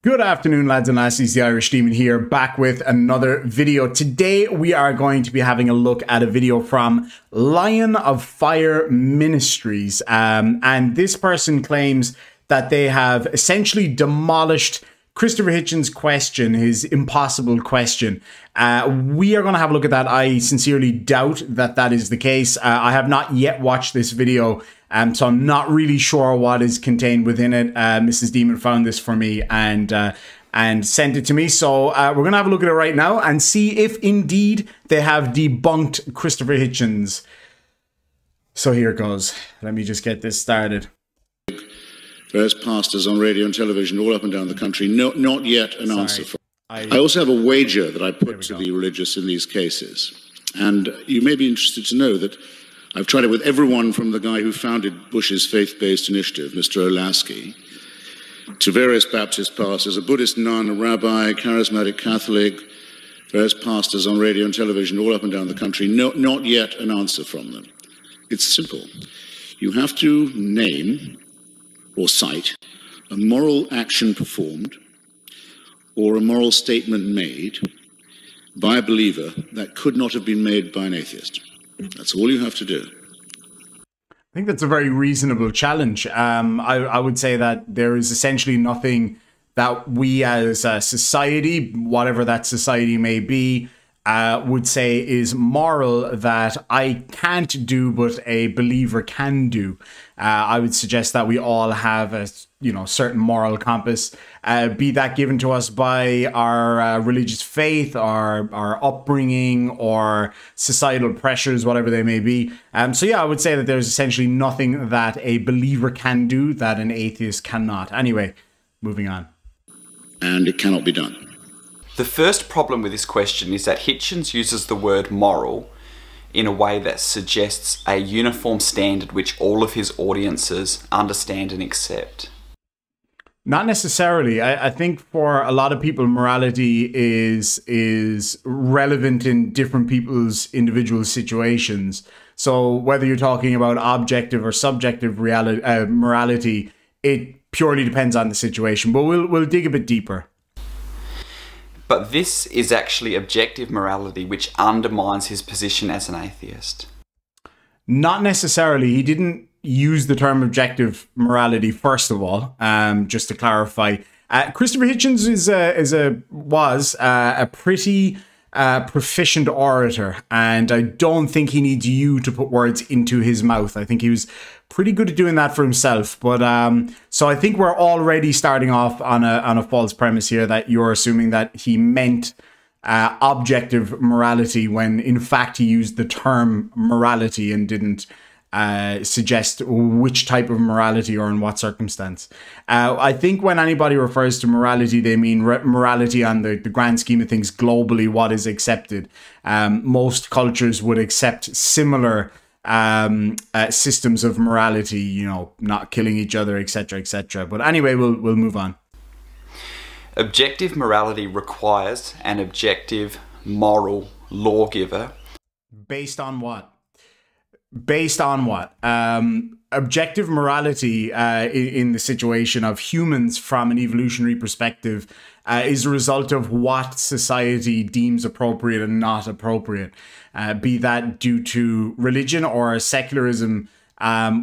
Good afternoon, lads and lassies. The Irish Demon here, back with another video. Today we are going to be having a look at a video from Lion of Fire Ministries, and this person claims that they have essentially demolished Christopher Hitchens' question, his impossible question. We are going to have a look at that. I sincerely doubt that that is the case. I have not yet watched this video, so I'm not really sure what is contained within it. Mrs. Demon found this for me and sent it to me. So we're going to have a look at it right now and see if indeed they have debunked Christopher Hitchens. So here it goes. Let me just get this started. Various pastors on radio and television all up and down the country. Not yet an answer. I also have a wager that I put to the religious in these cases. And you may be interested to know that I've tried it with everyone from the guy who founded Bush's faith-based initiative, Mr. Olasky, to various Baptist pastors, a Buddhist nun, a rabbi, charismatic Catholic, various pastors on radio and television all up and down the country. Not yet an answer from them. It's simple. You have to name or cite a moral action performed or a moral statement made by a believer that could not have been made by an atheist. That's all you have to do. I think that's a very reasonable challenge. I would say that there is essentially nothing that we as a society, whatever that society may be, would say is moral that I can't do but a believer can do. I would suggest that we all have a certain moral compass, be that given to us by our religious faith, our upbringing, or societal pressures, whatever they may be. So yeah, I would say that there's essentially nothing that a believer can do that an atheist cannot. Anyway, moving on. And it cannot be done. The first problem with this question is that Hitchens uses the word moral in a way that suggests a uniform standard which all of his audiences understand and accept. Not necessarily. I think for a lot of people, morality is relevant in different people's individual situations. So whether you're talking about objective or subjective morality, it purely depends on the situation. But we'll dig a bit deeper. But this is actually objective morality, which undermines his position as an atheist. Not necessarily. He didn't use the term objective morality, first of all, just to clarify. Christopher Hitchens was a pretty proficient orator, and I don't think he needs you to put words into his mouth. I think he was pretty good at doing that for himself. But so I think we're already starting off on a false premise here, that you're assuming that he meant objective morality when in fact he used the term morality and didn't suggest which type of morality or in what circumstance. I think when anybody refers to morality, they mean morality on the grand scheme of things globally, what is accepted. Most cultures would accept similar systems of morality, not killing each other, etc., etc. But anyway, we'll move on. Objective morality requires an objective moral lawgiver. Based on what? Based on what? Objective morality in the situation of humans from an evolutionary perspective is a result of what society deems appropriate and not appropriate. Be that due to religion or secularism,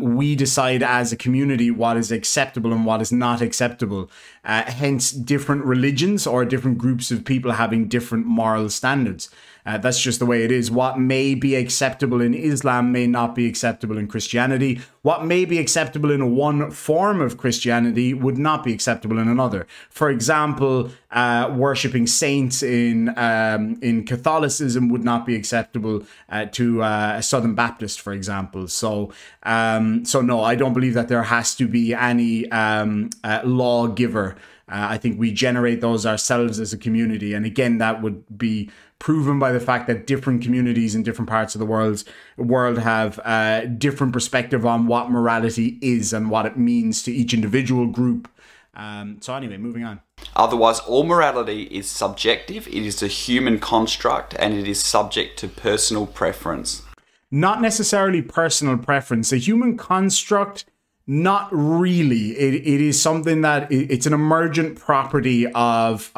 we decide as a community what is acceptable and what is not acceptable. Hence, different religions or different groups of people having different moral standards. That's just the way it is. What may be acceptable in Islam may not be acceptable in Christianity. What may be acceptable in one form of Christianity would not be acceptable in another. For example, worshipping saints in Catholicism would not be acceptable to a Southern Baptist, for example. So no, I don't believe that there has to be any lawgiver. I think we generate those ourselves as a community. And again, that would be proven by the fact that different communities in different parts of the world have a different perspective on what morality is and what it means to each individual group. So anyway, moving on. Otherwise, all morality is subjective. It is a human construct and it is subject to personal preference. Not necessarily personal preference. A human construct Not really. It is something that it's an emergent property of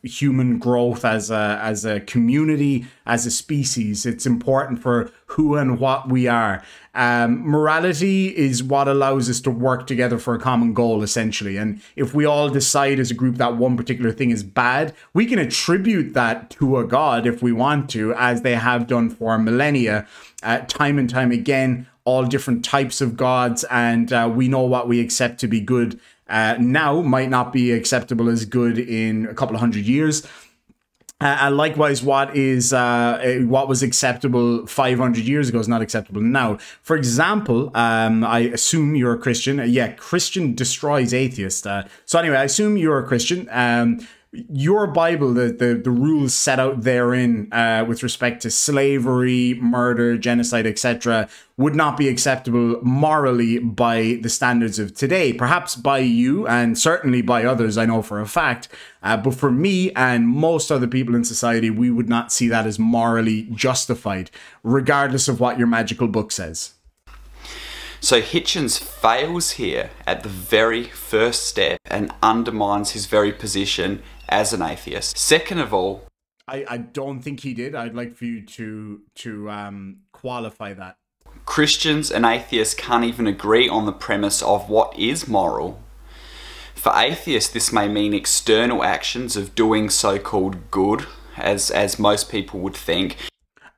human growth as a community, as a species. It's important for who and what we are. Morality is what allows us to work together for a common goal, essentially. And if we all decide as a group that one particular thing is bad, we can attribute that to a god if we want to, as they have done for millennia, time and time again. All different types of gods, and we know what we accept to be good now might not be acceptable as good in a couple of hundred years. And likewise, what was acceptable 500 years ago is not acceptable now. For example, I assume you're a Christian. Yeah, Christian destroys atheist. So anyway, I assume you're a Christian. Your Bible, the rules set out therein with respect to slavery, murder, genocide, etc., would not be acceptable morally by the standards of today. Perhaps by you, and certainly by others, I know for a fact. But for me and most other people in society, we would not see that as morally justified, regardless of what your magical book says. So Hitchens fails here at the very first step and undermines his very position as an atheist. Second of all, I don't think he did. I'd like for you to qualify that. Christians and atheists can't even agree on the premise of what is moral. For atheists, this may mean external actions of doing so-called good, as most people would think.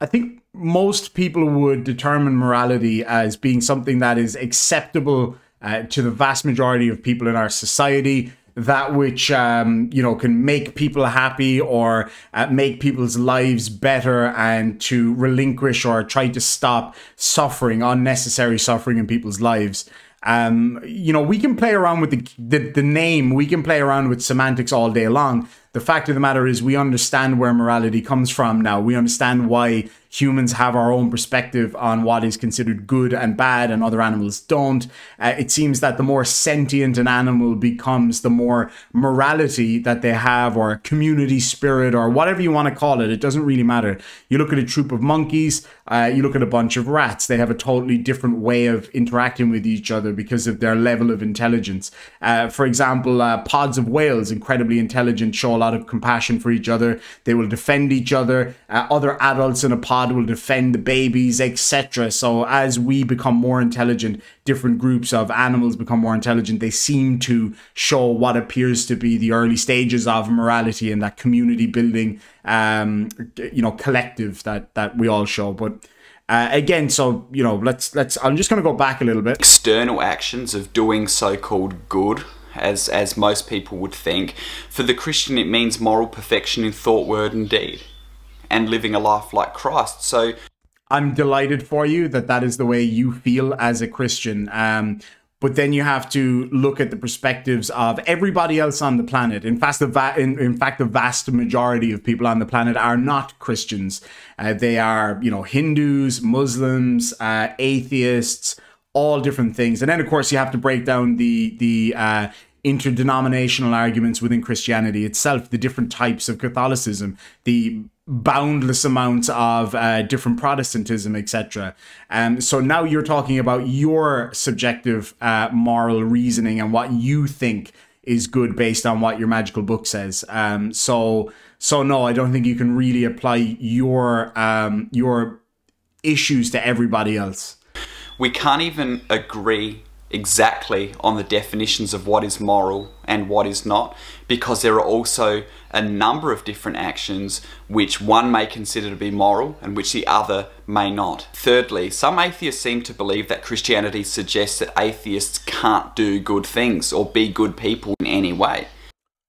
I think most people would determine morality as being something that is acceptable to the vast majority of people in our society, that which can make people happy or make people's lives better, and to relinquish or try to stop suffering, unnecessary suffering in people's lives. We can play around with the name, we can play around with semantics all day long. The fact of the matter is we understand where morality comes from now. We understand why humans have our own perspective on what is considered good and bad and other animals don't. It seems that the more sentient an animal becomes, the more morality that they have, or community spirit, or whatever you want to call it. It doesn't really matter. You look at a troop of monkeys, you look at a bunch of rats. They have a totally different way of interacting with each other because of their level of intelligence. For example, pods of whales, incredibly intelligent, show a lot of compassion for each other. They will defend each other. Other adults in a pod will defend the babies, etc. So as we become more intelligent, different groups of animals become more intelligent. They seem to show what appears to be the early stages of morality and that community building, collective that we all show. But again, so let's. I'm just going to go back a little bit. External actions of doing so-called good, as most people would think. For the Christian, it means moral perfection in thought, word, and deed, and living a life like Christ. So I'm delighted for you that is the way you feel as a Christian. But then you have to look at the perspectives of everybody else on the planet. In fact, the vast majority of people on the planet are not Christians. They are, Hindus, Muslims, atheists, all different things. And then, of course, you have to break down the interdenominational arguments within Christianity itself, the different types of Catholicism, the boundless amounts of different Protestantism, etc. So now you're talking about your subjective moral reasoning and what you think is good based on what your magical book says. So no, I don't think you can really apply your issues to everybody else. We can't even agree exactly on the definitions of what is moral and what is not, because there are also a number of different actions which one may consider to be moral and which the other may not. Thirdly, some atheists seem to believe that Christianity suggests that atheists can't do good things or be good people in any way.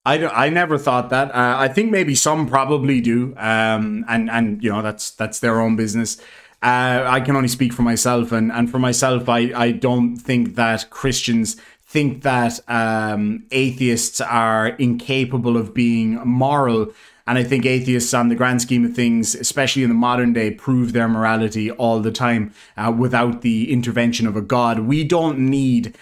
I never thought that. I think maybe some probably do, and that's their own business. I can only speak for myself, and for myself, I don't think that Christians think that atheists are incapable of being moral. And I think atheists, on the grand scheme of things, especially in the modern day, prove their morality all the time without the intervention of a god. We don't need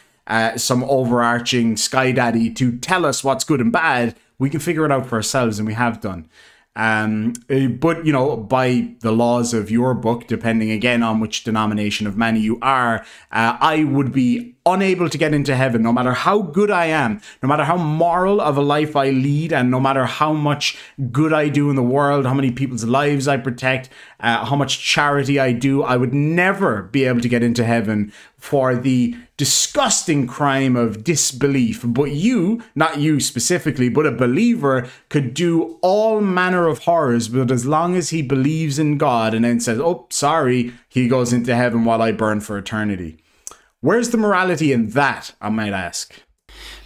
some overarching sky daddy to tell us what's good and bad. We can figure it out for ourselves, and we have done. But by the laws of your book, depending again on which denomination of man you are, I would be unable to get into heaven, no matter how good I am, no matter how moral of a life I lead, and no matter how much good I do in the world, how many people's lives I protect, how much charity I do, I would never be able to get into heaven for the disgusting crime of disbelief. But you, not you specifically, but a believer could do all manner of horrors, but as long as he believes in God and then says, oh, sorry, he goes into heaven while I burn for eternity. Where's the morality in that, I might ask?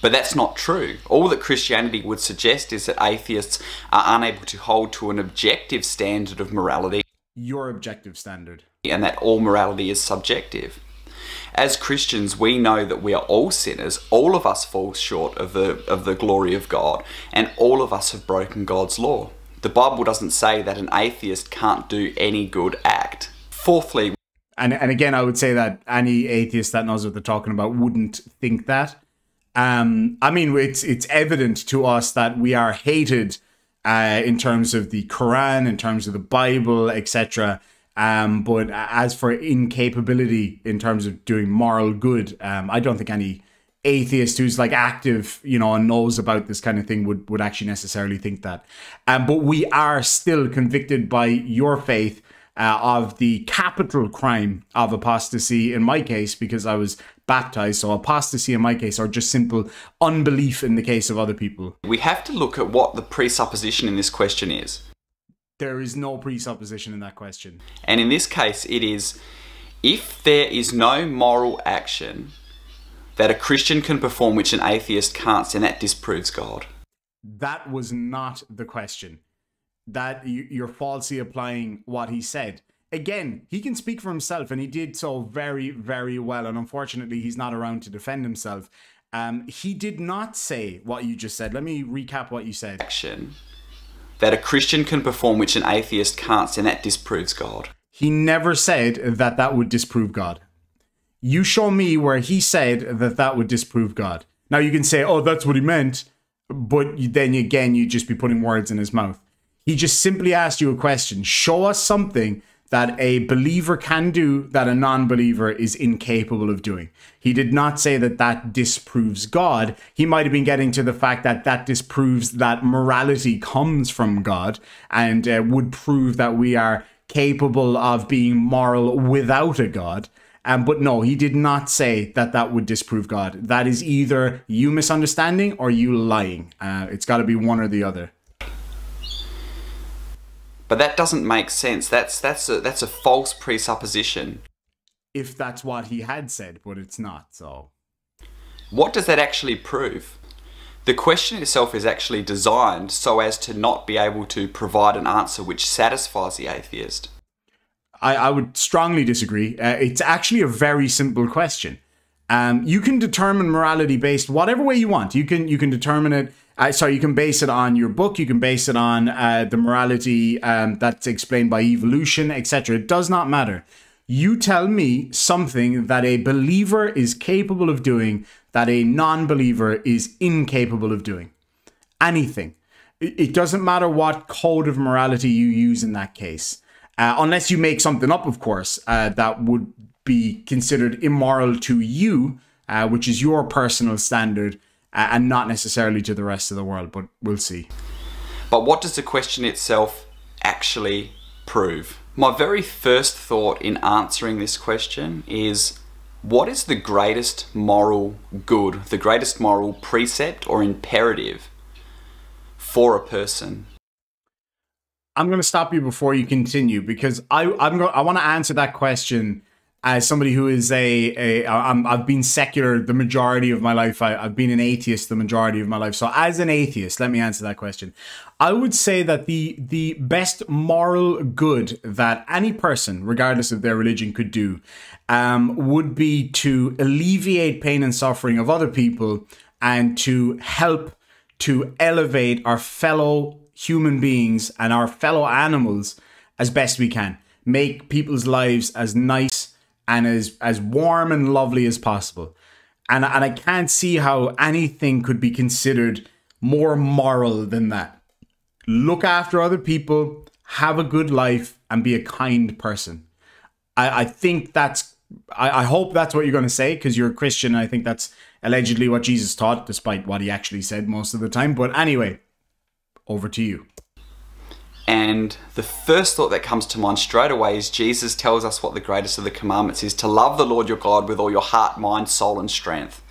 But that's not true. All that Christianity would suggest is that atheists are unable to hold to an objective standard of morality. Your objective standard. And that all morality is subjective. As Christians, we know that we are all sinners. All of us fall short of the glory of God, and all of us have broken God's law. The Bible doesn't say that an atheist can't do any good act. Fourthly, and again, I would say that any atheist that knows what they're talking about wouldn't think that. I mean, it's evident to us that we are hated in terms of the Quran, in terms of the Bible, etc. But as for incapability in terms of doing moral good, I don't think any atheist who's like active, you know, and knows about this kind of thing would actually necessarily think that. But we are still convicted by your faith of the capital crime of apostasy in my case, because I was baptized. So apostasy in my case, or just simple unbelief in the case of other people. We have to look at what the presupposition in this question is. There is no presupposition in that question. And in this case, it is, if there is no moral action that a Christian can perform which an atheist can't, then that disproves God. That was not the question. That you're falsely applying what he said. Again, he can speak for himself, and he did so very, very well. And unfortunately, he's not around to defend himself. He did not say what you just said. Let me recap what you said. Action that a Christian can perform which an atheist can't, and that disproves God. He never said that that would disprove God. You show me where he said that that would disprove God. Now you can say, oh, that's what he meant. But then again, you'd just be putting words in his mouth. He just simply asked you a question. Show us something that a believer can do that a non-believer is incapable of doing. He did not say that that disproves God. He might have been getting to the fact that that disproves that morality comes from God, and would prove that we are capable of being moral without a God. But no, he did not say that that would disprove God. That is either you misunderstanding or you lying. It's got to be one or the other. But that doesn't make sense. That's a false presupposition. If that's what he had said, but it's not, so. What does that actually prove? The question itself is actually designed so as to not be able to provide an answer which satisfies the atheist. I would strongly disagree. It's actually a very simple question. You can determine morality based whatever way you want. You can determine it. You can base it on your book. You can base it on the morality that's explained by evolution, etc. It does not matter. You tell me something that a believer is capable of doing that a non-believer is incapable of doing. Anything. It doesn't matter what code of morality you use in that case. Unless you make something up, of course, that would be considered immoral to you, which is your personal standard, and not necessarily to the rest of the world, but we'll see. But what does the question itself actually prove? My very first thought in answering this question is, what is the greatest moral good, the greatest moral precept or imperative for a person? I'm going to stop you before you continue, because I want to answer that question as somebody who is I've been secular the majority of my life. I've been an atheist the majority of my life. So as an atheist, let me answer that question. I would say that the best moral good that any person, regardless of their religion, could do would be to alleviate pain and suffering of other people, and to help to elevate our fellow human beings and our fellow animals as best we can. Make people's lives as nice and as warm and lovely as possible. And I can't see how anything could be considered more moral than that. Look after other people, have a good life, and be a kind person. I think that's I hope that's what you're going to say, because you're a Christian. And I think that's allegedly what Jesus taught, despite what he actually said most of the time. But anyway, over to you. And the first thought that comes to mind straight away is Jesus tells us what the greatest of the commandments is: to love the Lord your God with all your heart, mind, soul, and strength.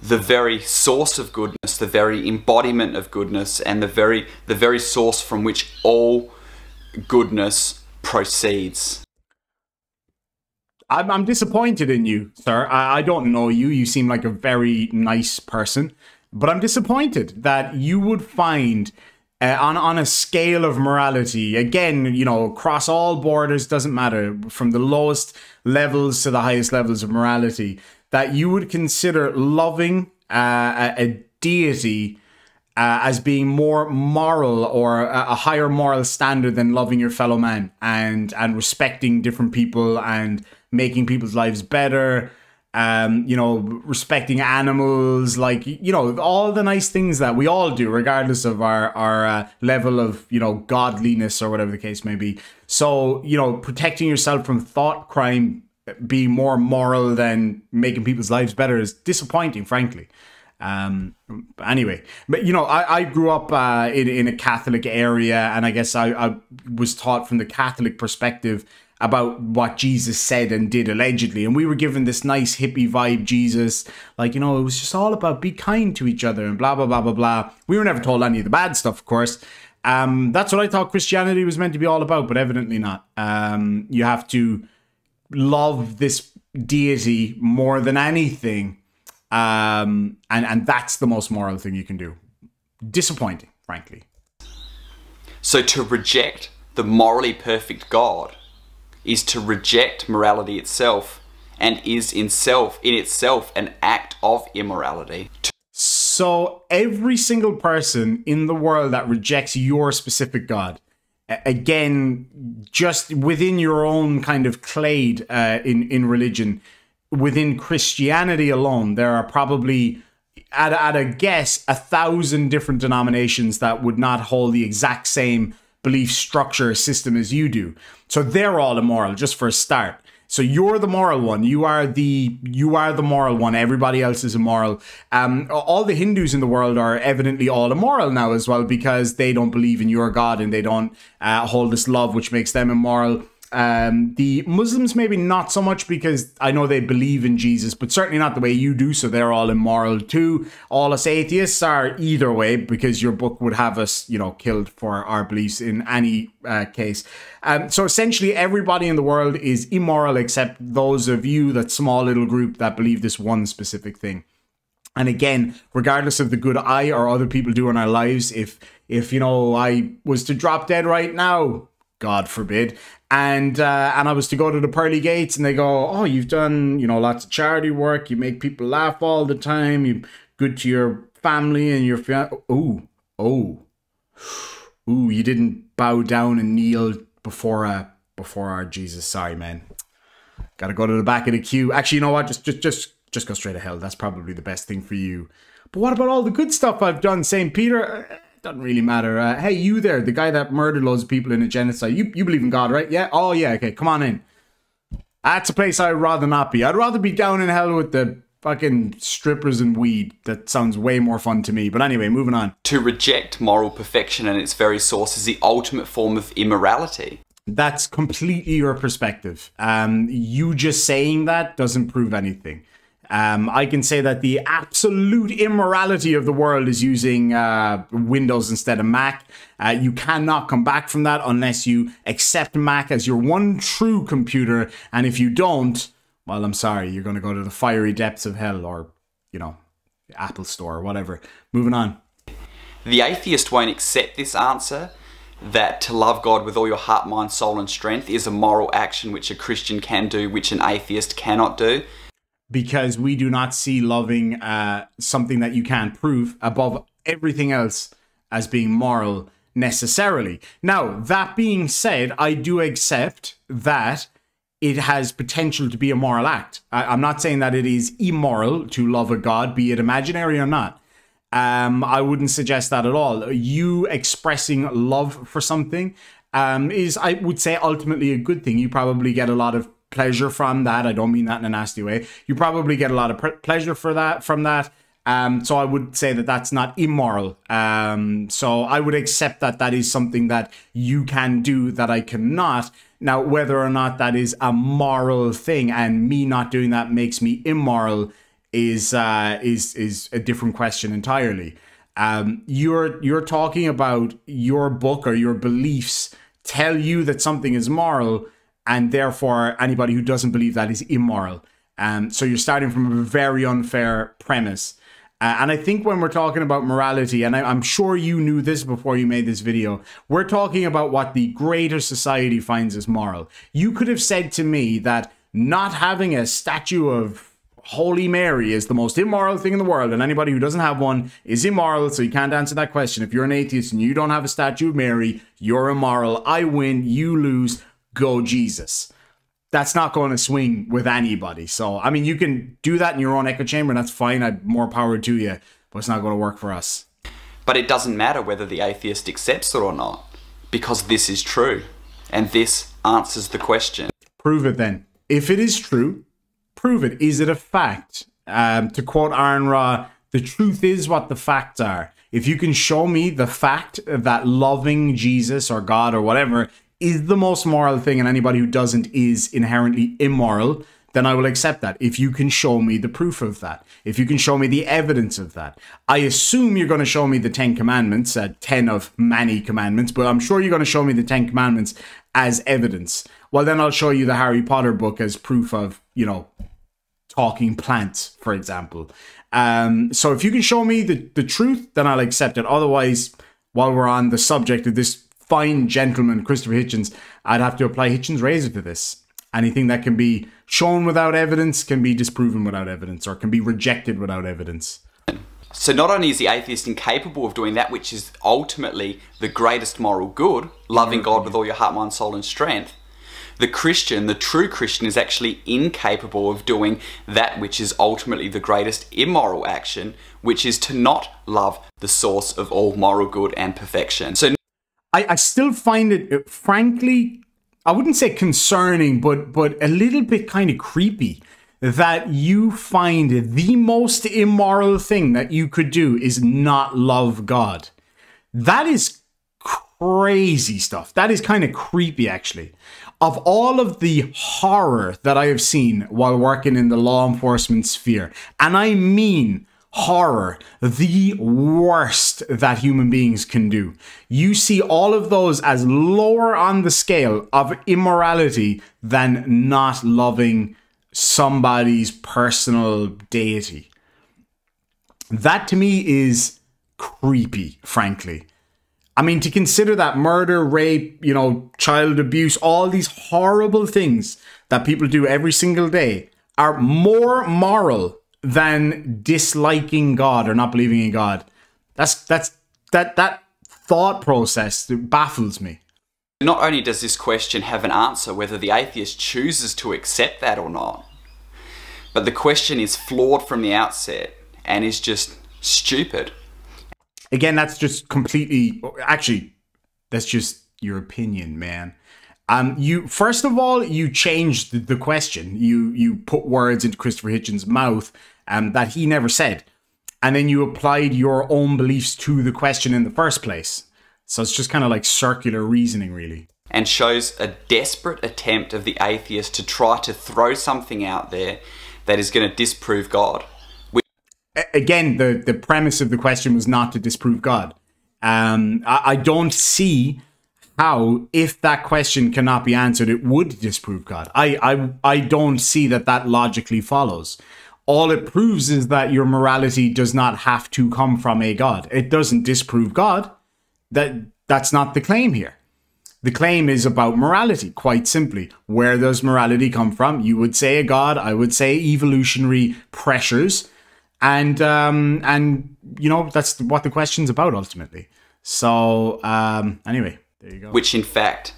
The very source of goodness, the very embodiment of goodness, and the very source from which all goodness proceeds. I'm disappointed in you, sir. I don't know you. You seem like a very nice person, but I'm disappointed that you would find on a scale of morality, again, you know, across all borders, doesn't matter, from the lowest levels to the highest levels of morality, that you would consider loving a deity as being more moral, or a higher moral standard than loving your fellow man and respecting different people and making people's lives better. You know, respecting animals, like, you know, all the nice things that we all do, regardless of our level of, you know, godliness or whatever the case may be. So, you know, protecting yourself from thought crime being more moral than making people's lives better is disappointing, frankly. Anyway, but you know, I grew up in a Catholic area, and I guess I was taught from the Catholic perspective about what Jesus said and did allegedly, and we were given this nice hippie vibe Jesus, like, you know, it was just all about be kind to each other and blah blah blah blah blah. We were never told any of the bad stuff, of course. That's what I thought Christianity was meant to be all about, but evidently not. You have to love this deity more than anything, and that's the most moral thing you can do. Disappointing, frankly. So to reject the morally perfect God is to reject morality itself, and is in itself an act of immorality. So every single person in the world that rejects your specific God, again, just within your own kind of clade in religion, within Christianity alone, there are probably, at a guess, 1,000 different denominations that would not hold the exact same belief structure system as you do. So they're all immoral, just for a start. So you're the moral one. You are the moral one. Everybody else is immoral. All the Hindus in the world are evidently all immoral now as well, because they don't believe in your God and they don't hold this love, which makes them immoral. The Muslims maybe not so much, because I know they believe in Jesus, but certainly not the way you do, so they're all immoral too. All us atheists are either way, because your book would have us, you know, killed for our beliefs in any case. So essentially everybody in the world is immoral except those of you, that small little group that believe this one specific thing. And again, regardless of the good I or other people do in our lives, if you know, I was to drop dead right now, God forbid, and I was to go to the pearly gates and they go, oh, you've done, you know, lots of charity work, you make people laugh all the time, you're good to your family and your ooh, you didn't bow down and kneel before our Jesus. Sorry, man. Gotta go to the back of the queue. Actually, you know what? Just go straight to hell. That's probably the best thing for you. But what about all the good stuff I've done, St. Peter? Doesn't really matter. Hey, you there, the guy that murdered loads of people in a genocide. You believe in God, right? Yeah? Oh, yeah, okay, come on in. That's a place I'd rather not be. I'd rather be down in hell with the fucking strippers and weed. That sounds way more fun to me. But anyway, moving on. To reject moral perfection and its very source is the ultimate form of immorality. That's completely your perspective. You just saying that doesn't prove anything. I can say that the absolute immorality of the world is using Windows instead of Mac. You cannot come back from that unless you accept Mac as your one true computer. And if you don't, well, I'm sorry, you're going to go to the fiery depths of hell, or, you know, Apple Store or whatever. Moving on. The atheist won't accept this answer, that to love God with all your heart, mind, soul, and strength is a moral action which a Christian can do, which an atheist cannot do. Because we do not see loving something that you can't prove above everything else as being moral necessarily. Now, that being said, I do accept that it has potential to be a moral act. I'm not saying that it is immoral to love a God, be it imaginary or not. I wouldn't suggest that at all. You expressing love for something is, I would say, ultimately a good thing. You probably get a lot of pleasure from that. I don't mean that in a nasty way. You probably get a lot of pleasure from that. So I would say that that's not immoral. So I would accept that that is something that you can do that I cannot. Now, whether or not that is a moral thing and me not doing that makes me immoral is a different question entirely. You're talking about your book or your beliefs tell you that something is moral, and therefore anybody who doesn't believe that is immoral. So you're starting from a very unfair premise. And I think when we're talking about morality, and I'm sure you knew this before you made this video, we're talking about what the greater society finds as moral. You could have said to me that not having a statue of Holy Mary is the most immoral thing in the world, and anybody who doesn't have one is immoral, so you can't answer that question. If you're an atheist and you don't have a statue of Mary, you're immoral. I win, you lose, go Jesus. That's not going to swing with anybody. So, I mean, you can do that in your own echo chamber, and that's fine. More power to you, but it's not going to work for us. But it doesn't matter whether the atheist accepts it or not, because this is true, and this answers the question. Prove it then. If it is true, prove it. Is it a fact? To quote Aaron Ra, the truth is what the facts are. If you can show me the fact that loving Jesus or God or whatever is the most moral thing, and anybody who doesn't is inherently immoral, then I will accept that. If you can show me the proof of that, if you can show me the evidence of that. I assume you're going to show me the 10 commandments, 10 of many commandments, but I'm sure you're going to show me the 10 commandments as evidence. Well, then I'll show you the Harry Potter book as proof of, you know, talking plants, for example. So if you can show me the truth, then I'll accept it. Otherwise, while we're on the subject of this fine gentleman, Christopher Hitchens, I'd have to apply Hitchens' razor to this. Anything that can be shown without evidence can be disproven without evidence, or can be rejected without evidence. So not only is the atheist incapable of doing that which is ultimately the greatest moral good, loving God with all your heart, mind, soul and strength, the Christian, the true Christian, is actually incapable of doing that which is ultimately the greatest immoral action, which is to not love the source of all moral good and perfection. So I still find it, frankly, I wouldn't say concerning, but a little bit kind of creepy that you find the most immoral thing that you could do is not love God. That is crazy stuff. That is kind of creepy, actually. Of all of the horror that I have seen while working in the law enforcement sphere, and I mean horror, the worst that human beings can do, you see all of those as lower on the scale of immorality than not loving somebody's personal deity. That to me is creepy, frankly. I mean, to consider that murder, rape, you know, child abuse, all these horrible things that people do every single day are more moral than disliking God or not believing in God. That thought process baffles me. Not only does this question have an answer whether the atheist chooses to accept that or not, but the question is flawed from the outset and is just stupid. Again, that's just completely, actually, that's just your opinion, man. You first of all, you changed the question. You put words into Christopher Hitchens' mouth that he never said. And then you applied your own beliefs to the question in the first place. So it's just kind of like circular reasoning, really. And shows a desperate attempt of the atheist to try to throw something out there that is going to disprove God. Again, the premise of the question was not to disprove God. I don't see how, if that question cannot be answered, it would disprove God. I don't see that logically follows. All it proves is that your morality does not have to come from a God. It doesn't disprove God. That's not the claim here. The claim is about morality, quite simply. Where does morality come from? You would say a God. I would say evolutionary pressures. And you know, that's what the question's about ultimately. So anyway, there you go. Which in fact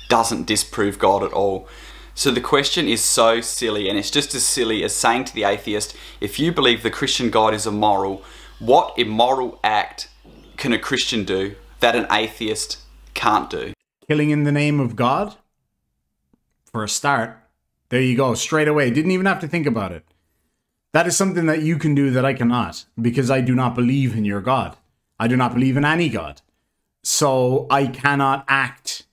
doesn't disprove God at all. So the question is so silly, and it's just as silly as saying to the atheist, if you believe the Christian God is immoral, what immoral act can a Christian do that an atheist can't do? Killing in the name of God, for a start. There you go, straight away. Didn't even have to think about it. That is something that you can do that I cannot, because I do not believe in your God. I do not believe in any God. So I cannot act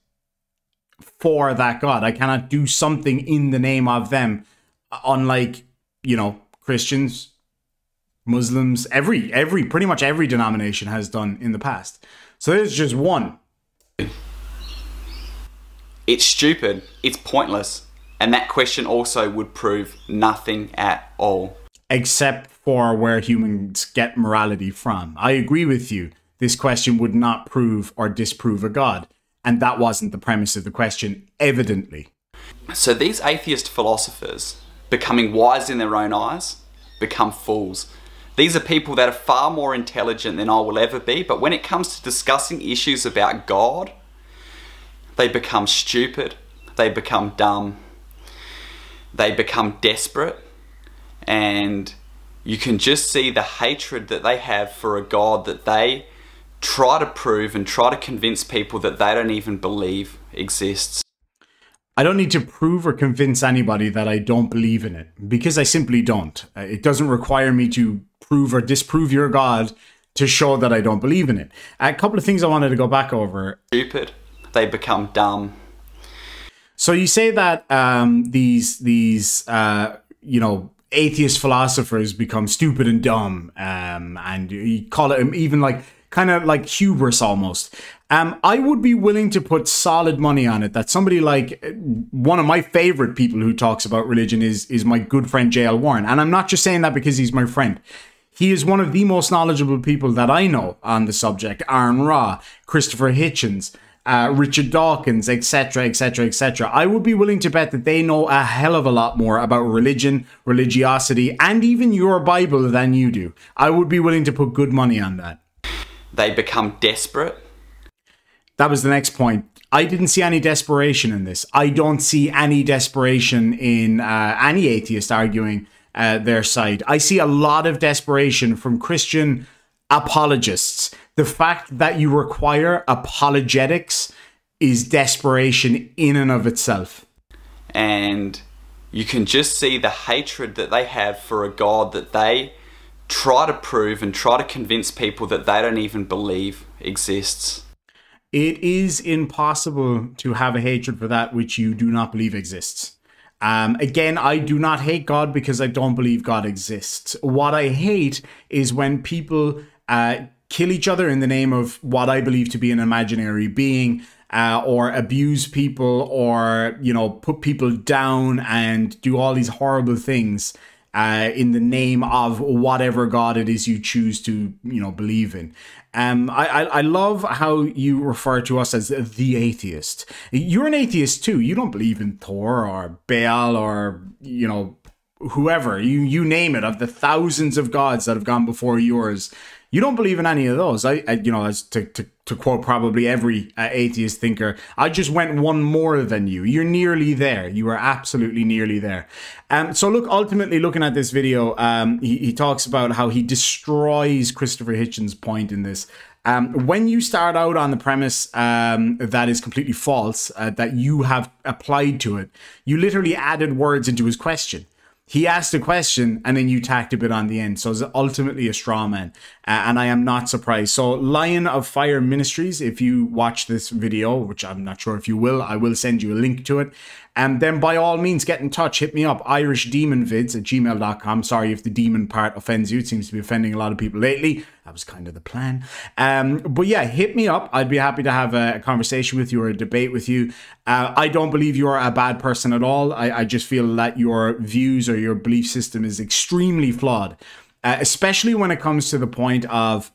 for that God. I cannot do something in the name of them, unlike, you know, Christians, Muslims, pretty much every denomination has done in the past. So there's just one. It's stupid. It's pointless. And that question also would prove nothing at all. Except for where humans get morality from. I agree with you. This question would not prove or disprove a God. And that wasn't the premise of the question, evidently. So these atheist philosophers, becoming wise in their own eyes, become fools. These are people that are far more intelligent than I will ever be, but when it comes to discussing issues about God, they become stupid, they become dumb, they become desperate, and you can just see the hatred that they have for a God that they try to prove and try to convince people that they don't even believe exists. I don't need to prove or convince anybody that I don't believe in it, because I simply don't. It doesn't require me to prove or disprove your God to show that I don't believe in it. A couple of things I wanted to go back over. Stupid, they become dumb. So you say that these you know, atheist philosophers become stupid and dumb, and you call it even like kind of like hubris almost. I would be willing to put solid money on it that somebody like one of my favorite people who talks about religion is my good friend J.L. Warren. And I'm not just saying that because he's my friend. He is one of the most knowledgeable people that I know on the subject. Aaron Ra, Christopher Hitchens, Richard Dawkins, etc., etc., etc. I would be willing to bet that they know a hell of a lot more about religion, religiosity, and even your Bible than you do. I would be willing to put good money on that. They become desperate. That was the next point. I didn't see any desperation in this. I don't see any desperation in any atheist arguing their side. I see a lot of desperation from Christian apologists. The fact that you require apologetics is desperation in and of itself. And you can just see the hatred that they have for a God that they try to prove and try to convince people that they don't even believe exists. It is impossible to have a hatred for that which you do not believe exists. Again, I do not hate God because I don't believe God exists. What I hate is when people kill each other in the name of what I believe to be an imaginary being, or abuse people, or, you know, put people down and do all these horrible things in the name of whatever God it is you choose to, you know, believe in. I love how you refer to us as the atheist. You're an atheist too. You don't believe in Thor or Baal or, you know, whoever. You name it. Of the thousands of gods that have gone before yours, you don't believe in any of those. You know, as to quote probably every atheist thinker, I just went one more than you. You're nearly there. You are absolutely nearly there. So look, ultimately looking at this video, he talks about how he destroys Christopher Hitchens' point in this. When you start out on the premise that is completely false, that you have applied to it, you literally added words into his question. He asked a question and then you tacked a bit on the end. So it's ultimately a straw man. And I am not surprised. So Lion of Fire Ministries, if you watch this video, which I'm not sure if you will, I will send you a link to it. And then by all means, get in touch. Hit me up, irishdemonvids@gmail.com. Sorry if the demon part offends you. It seems to be offending a lot of people lately. That was kind of the plan. But yeah, hit me up. I'd be happy to have a conversation with you or a debate with you. I don't believe you're a bad person at all. I just feel that your views or your belief system is extremely flawed, especially when it comes to the point of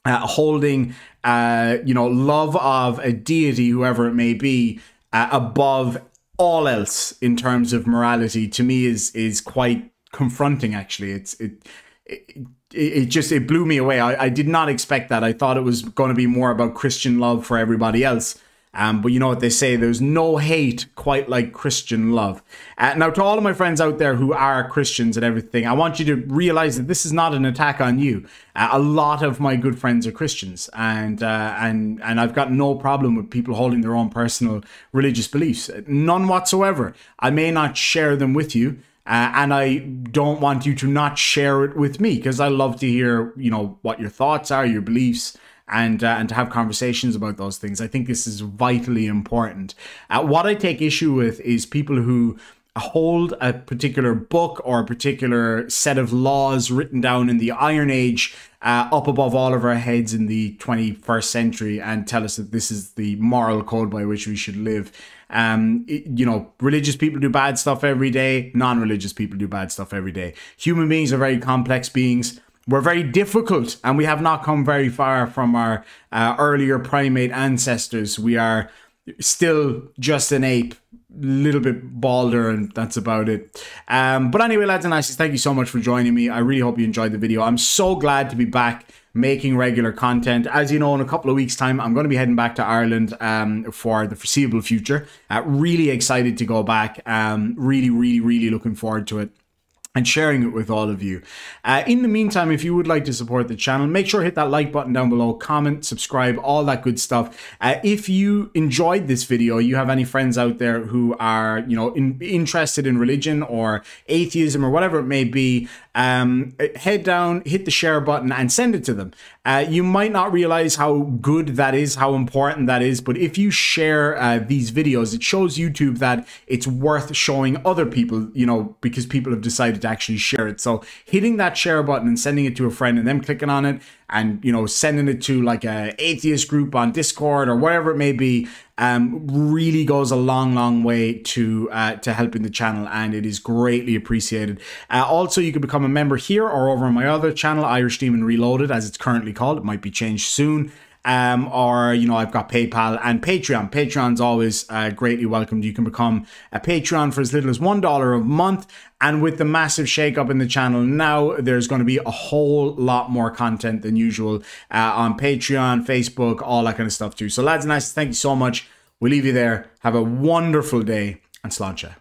holding, you know, love of a deity, whoever it may be, above all else in terms of morality. To me is quite confronting, actually. It blew me away. I did not expect that. I thought it was going to be more about Christian love for everybody else. But you know what they say, there's no hate quite like Christian love. Now, to all of my friends out there who are Christians and everything, I want you to realize that this is not an attack on you. A lot of my good friends are Christians, and I've got no problem with people holding their own personal religious beliefs. None whatsoever. I may not share them with you, and I don't want you to not share it with me, because I love to hear, you know, what your thoughts are, your beliefs, and to have conversations about those things. I think this is vitally important. What I take issue with is people who hold a particular book or a particular set of laws written down in the Iron Age up above all of our heads in the 21st century and tell us that this is the moral code by which we should live. You know, religious people do bad stuff every day. Non-religious people do bad stuff every day. Human beings are very complex beings. We're very difficult, and we have not come very far from our earlier primate ancestors. We are still just an ape, little bit balder, and that's about it. But anyway, lads and lasses, thank you so much for joining me. I really hope you enjoyed the video. I'm so glad to be back making regular content. As you know, in a couple of weeks' time, I'm going to be heading back to Ireland for the foreseeable future. Really excited to go back. Really looking forward to it and sharing it with all of you. In the meantime, if you would like to support the channel, make sure to hit that like button down below, comment, subscribe, all that good stuff. If you enjoyed this video, you have any friends out there who are, you know, interested in religion or atheism or whatever it may be, head down, hit the share button and send it to them. You might not realize how good that is, how important that is, but if you share these videos, it shows YouTube that it's worth showing other people, you know, because people have decided to actually share it. So hitting that share button and sending it to a friend and them clicking on it and, you know, sending it to like a atheist group on Discord or whatever it may be, really goes a long way to helping the channel, and it is greatly appreciated. Also, you can become a member here or over on my other channel, Irish Demon Reloaded, as it's currently called. It might be changed soon. Or, you know, I've got PayPal and Patreon. Patreon's always greatly welcomed. You can become a Patreon for as little as $1 a month. And with the massive shake-up in the channel now, there's going to be a whole lot more content than usual on Patreon, Facebook, all that kind of stuff too. So lads and lasses, thank you so much. We'll leave you there. Have a wonderful day, and sláinte.